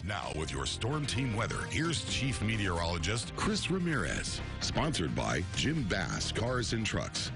Now with your Storm Team weather, here's Chief Meteorologist Chris Ramirez. Sponsored by Jim Bass Cars and Trucks.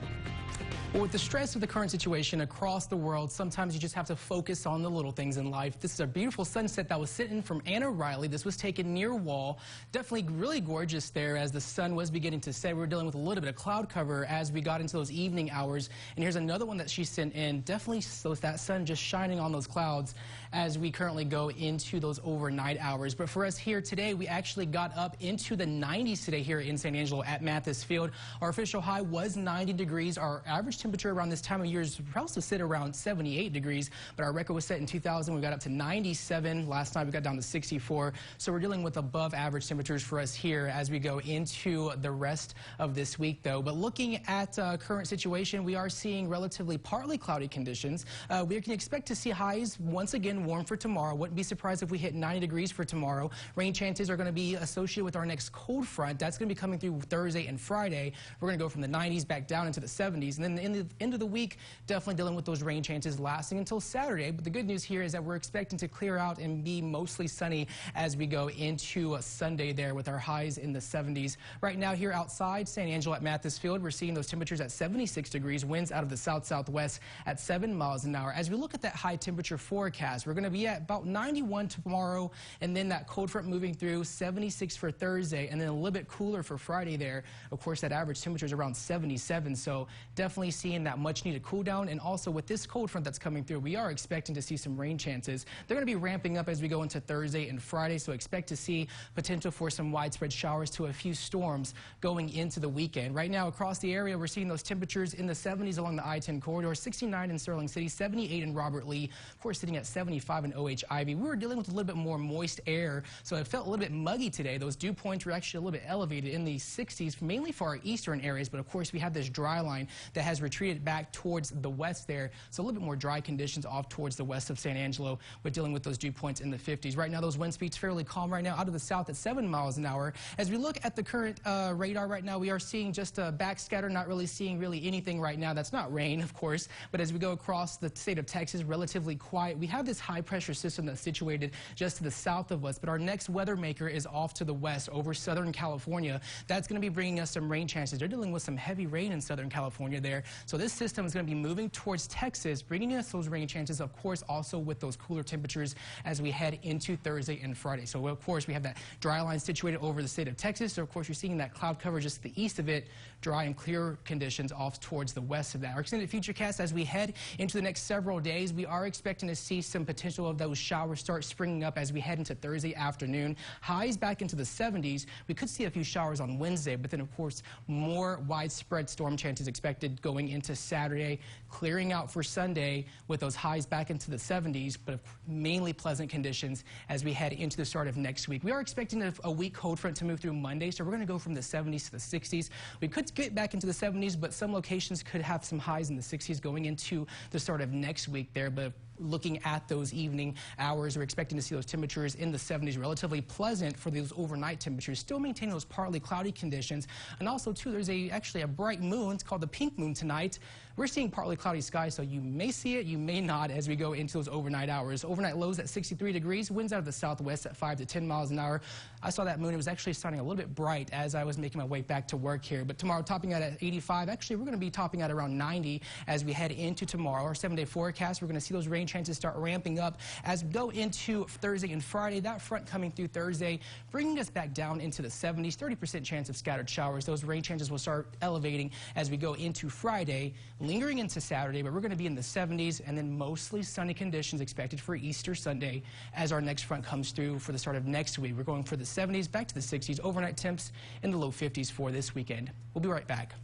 Well, with the stress of the current situation across the world, sometimes you just have to focus on the little things in life. This is a beautiful sunset that was sitting from Anna Riley. This was taken near Wall. Definitely really gorgeous there as the sun was beginning to set. We were dealing with a little bit of cloud cover as we got into those evening hours. And here's another one that she sent in. Definitely so that sun just shining on those clouds as we currently go into those overnight hours. But for us here today, we actually got up into the 90s today here in San Angelo at Mathis Field. Our official high was 90 degrees. Our average temperature around this time of year is supposed to sit around 78 degrees, but our record was set in 2000. We got up to 97. Last night we got down to 64. So we're dealing with above average temperatures for us here as we go into the rest of this week, though. But looking at current situation, we are seeing relatively partly cloudy conditions. We can expect to see highs once again warm for tomorrow. Wouldn't be surprised if we hit 90 degrees for tomorrow. Rain chances are going to be associated with our next cold front. That's going to be coming through Thursday and Friday. We're going to go from the 90s back down into the 70s. And then in the end of the week, definitely dealing with those rain chances lasting until Saturday. But the good news here is that we're expecting to clear out and be mostly sunny as we go into Sunday there with our highs in the 70s. Right now here outside San Angelo at Mathis Field, we're seeing those temperatures at 76 degrees, winds out of the south-southwest at 7 miles an hour. As we look at that high temperature forecast, we're going to be at about 91 tomorrow, and then that cold front moving through 76 for Thursday, and then a little bit cooler for Friday there. Of course, that average temperature is around 77, so definitely seeing that much needed cool down. And also with this cold front that's coming through, we are expecting to see some rain chances. They're going to be ramping up as we go into Thursday and Friday, so expect to see potential for some widespread showers to a few storms going into the weekend. Right now across the area, we're seeing those temperatures in the 70s along the I-10 corridor, 69 in Sterling City, 78 in Robert Lee, of course sitting at 75 in OH Ivy. We were dealing with a little bit more moist air, so it felt a little bit muggy today. Those dew points were actually a little bit elevated in the 60s, mainly for our eastern areas, but of course we have this dry line that has retreated back towards the west there, so a little bit more dry conditions off towards the west of San Angelo. We're dealing with those dew points in the 50s. Right now those wind speeds fairly calm right now out of the south at 7 miles an hour. As we look at the current radar right now, we are seeing just a backscatter, not really seeing anything right now. That's not rain, of course, but as we go across the state of Texas, relatively quiet. We have this high pressure system that's situated just to the south of us, but our next weather maker is off to the west over Southern California. That's going to be bringing us some rain chances. They're dealing with some heavy rain in Southern California there, so this system is going to be moving towards Texas, bringing us those rain chances, of course, also with those cooler temperatures as we head into Thursday and Friday. So, of course, we have that dry line situated over the state of Texas. So, of course, you're seeing that cloud cover just to the east of it, dry and clear conditions off towards the west of that. Our extended futurecast as we head into the next several days, we are expecting to see some potential of those showers start springing up as we head into Thursday afternoon. Highs back into the 70s. We could see a few showers on Wednesday, but then, of course, more widespread storm chances expected going into Saturday, clearing out for Sunday with those highs back into the 70s, but mainly pleasant conditions as we head into the start of next week. We are expecting a weak cold front to move through Monday, so we're going to go from the 70s to the 60s. We could get back into the 70s, but some locations could have some highs in the 60s going into the start of next week there. But looking at those evening hours, we're expecting to see those temperatures in the 70s, relatively pleasant for those overnight temperatures, still maintaining those partly cloudy conditions. And also, too, there's actually a bright moon. It's called the pink moon tonight. We're seeing partly cloudy skies, so you may see it, you may not, as we go into those overnight hours. Overnight lows at 63 degrees, winds out of the southwest at 5 to 10 miles an hour. I saw that moon. It was actually starting a little bit bright as I was making my way back to work here. But tomorrow, topping out at 85. Actually, we're going to be topping out around 90 as we head into tomorrow. Our 7-day forecast, we're going to see those rain chances start ramping up as we go into Thursday and Friday. That front coming through Thursday, bringing us back down into the 70s, 30% chance of scattered showers. Those rain chances will start elevating as we go into Friday, lingering into Saturday, but we're going to be in the 70s, and then mostly sunny conditions expected for Easter Sunday as our next front comes through for the start of next week. We're going for the 70s, back to the 60s, overnight temps in the low 50s for this weekend. We'll be right back.